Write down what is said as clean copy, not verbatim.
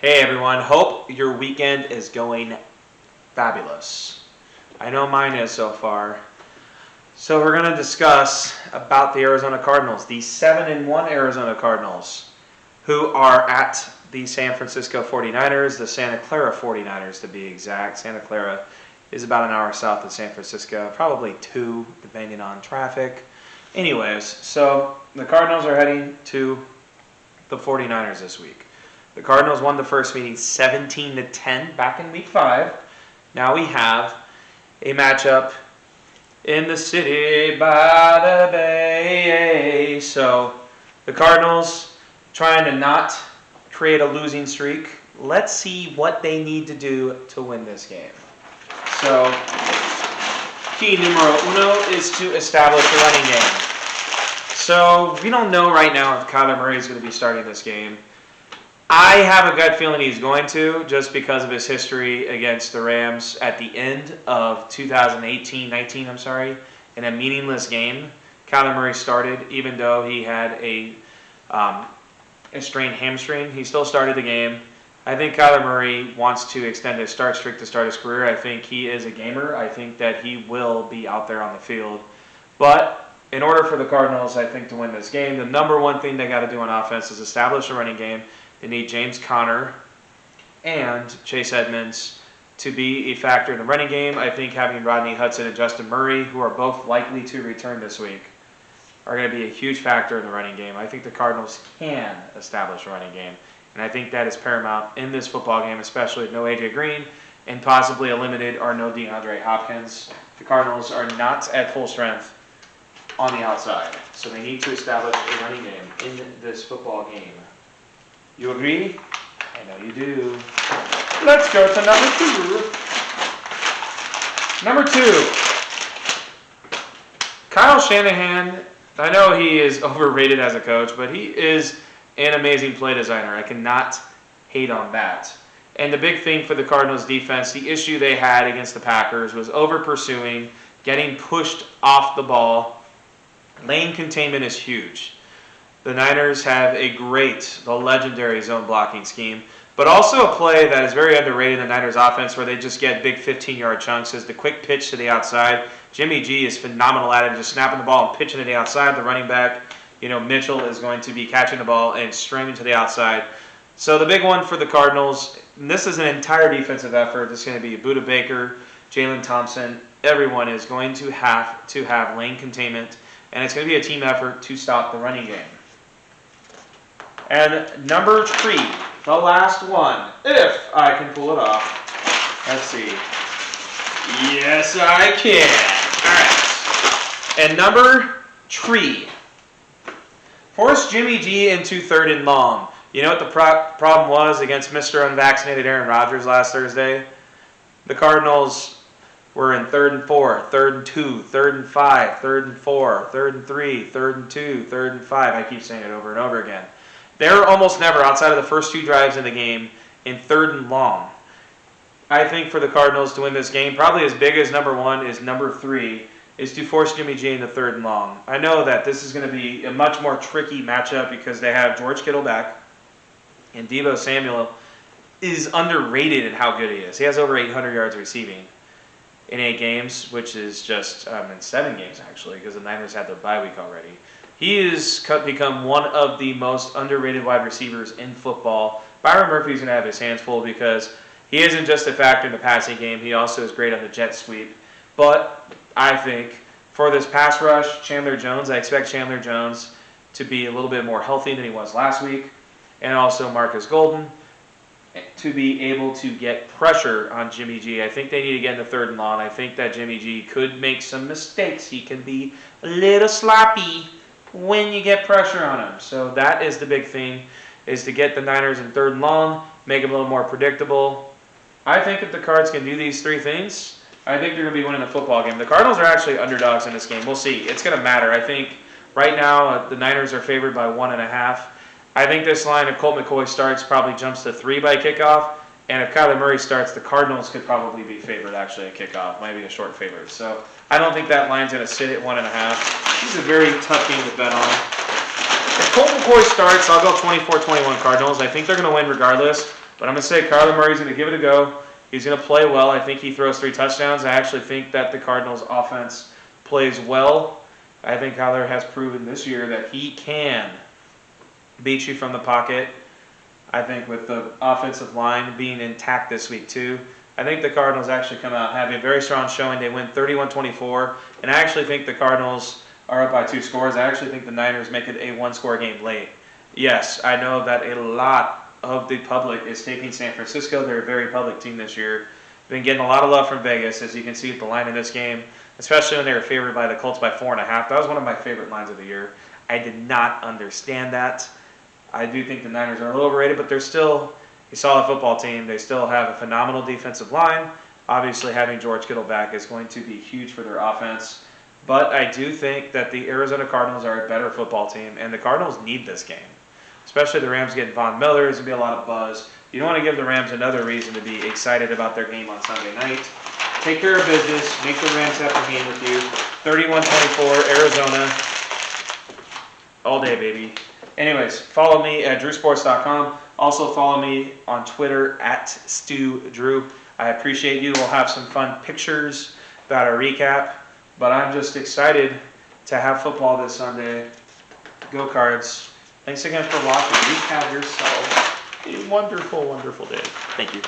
Hey everyone, hope your weekend is going fabulous. I know mine is so far. So we're going to discuss about the Arizona Cardinals, the 7-1 Arizona Cardinals, who are at the San Francisco 49ers, the Santa Clara 49ers to be exact. Santa Clara is about an hour south of San Francisco, probably 2 depending on traffic. Anyways, so the Cardinals are heading to the 49ers this week. The Cardinals won the first meeting 17-10 back in week 5. Now we have a matchup in the city by the bay. So the Cardinals trying to not create a losing streak. Let's see what they need to do to win this game. So key numero uno is to establish a running game. So we don't know right now if Kyler Murray is going to be starting this game. I have a gut feeling he's going to, just because of his history against the Rams at the end of 2019, in a meaningless game. Kyler Murray started, even though he had a strained hamstring. He still started the game. I think Kyler Murray wants to extend his start streak to start his career. I think he is a gamer. I think that he will be out there on the field. But in order for the Cardinals, I think, to win this game, the number one thing they got to do on offense is establish a running game. They need James Conner and Chase Edmonds to be a factor in the running game. I think having Rodney Hudson and Justin Murray, who are both likely to return this week, are going to be a huge factor in the running game. I think the Cardinals can establish a running game, and I think that is paramount in this football game, especially with no A.J. Green and possibly a limited or no DeAndre Hopkins. The Cardinals are not at full strength on the outside, so they need to establish a running game in this football game. You agree? I know you do. Let's go to number 2. Number 2. Kyle Shanahan, I know he is overrated as a coach, but he is an amazing play designer. I cannot hate on that. And the big thing for the Cardinals defense, the issue they had against the Packers was over-pursuing, getting pushed off the ball. Lane containment is huge. The Niners have the legendary zone blocking scheme, but also a play that is very underrated in the Niners offense where they just get big 15-yard chunks is the quick pitch to the outside. Jimmy G is phenomenal at it, just snapping the ball and pitching to the outside. The running back, Mitchell, is going to be catching the ball and streaming to the outside. So the big one for the Cardinals, and this is an entire defensive effort. This is going to be Budda Baker, Jalen Thompson. Everyone is going to have lane containment, and it's going to be a team effort to stop the running game. And number 3, the last one, if I can pull it off. Let's see. Yes, I can. All right. And number 3, force Jimmy G into 3rd and long. You know what the problem was against Mr. Unvaccinated Aaron Rodgers last Thursday? The Cardinals were in 3rd and 4, 3rd and 2, 3rd and 5, 3rd and 4, 3rd and 3, 3rd and 2, 3rd and 5. I keep saying it over and over again. They're almost never, outside of the first 2 drives in the game, in 3rd and long. I think for the Cardinals to win this game, probably as big as number 1 is number 3, is to force Jimmy G into 3rd and long. I know that this is going to be a much more tricky matchup because they have George Kittle back, and Deebo Samuel is underrated in how good he is. He has over 800 yards receiving in 8 games, which is just in 7 games, actually, because the Niners had their bye week already. He has become one of the most underrated wide receivers in football. Byron Murphy's going to have his hands full because he isn't just a factor in the passing game. He also is great on the jet sweep. But I think for this pass rush, Chandler Jones, I expect Chandler Jones to be a little bit more healthy than he was last week. And also Marcus Golden to be able to get pressure on Jimmy G. I think they need to get in the 3rd and long. I think that Jimmy G could make some mistakes. He can be a little sloppy when you get pressure on him. So that is the big thing, is to get the Niners in 3rd and long, make them a little more predictable. I think if the Cards can do these 3 things, I think they're going to be winning the football game. The Cardinals are actually underdogs in this game. We'll see. It's going to matter. I think right now the Niners are favored by 1.5. I think this line, if Colt McCoy starts, probably jumps to 3 by kickoff. And if Kyler Murray starts, the Cardinals could probably be favored actually at kickoff. Might be a short favorite. So I don't think that line's going to sit at 1.5. This is a very tough game to bet on. Colt McCoy starts, I'll go 24-21 Cardinals. I think they're going to win regardless, but I'm going to say Kyler Murray's going to give it a go. He's going to play well. I think he throws 3 touchdowns. I actually think that the Cardinals offense plays well. I think Kyler has proven this year that he can beat you from the pocket. I think with the offensive line being intact this week too, I think the Cardinals actually come out and have a very strong showing. They win 31-24, and I actually think the Cardinals are up by 2 scores. I actually think the Niners make it a 1-score game late. Yes, I know that a lot of the public is taking San Francisco. They're a very public team this year. Been getting a lot of love from Vegas, as you can see at the line in this game, especially when they were favored by the Colts by 4.5. That was one of my favorite lines of the year. I did not understand that. I do think the Niners are a little overrated, but they're still a solid football team. They still have a phenomenal defensive line. Obviously, having George Kittle back is going to be huge for their offense. But I do think that the Arizona Cardinals are a better football team, and the Cardinals need this game. Especially the Rams getting Von Miller. There's going to be a lot of buzz. You don't want to give the Rams another reason to be excited about their game on Sunday night. Take care of business. Make the Rams have the game with you. 31-24, Arizona. All day, baby. Anyways, follow me at drewsports.com. Also follow me on Twitter at StuDrew. I appreciate you. We'll have some fun pictures about our recap. But I'm just excited to have football this Sunday. Go Cards. Thanks again for watching. You have yourself a wonderful, wonderful day. Thank you.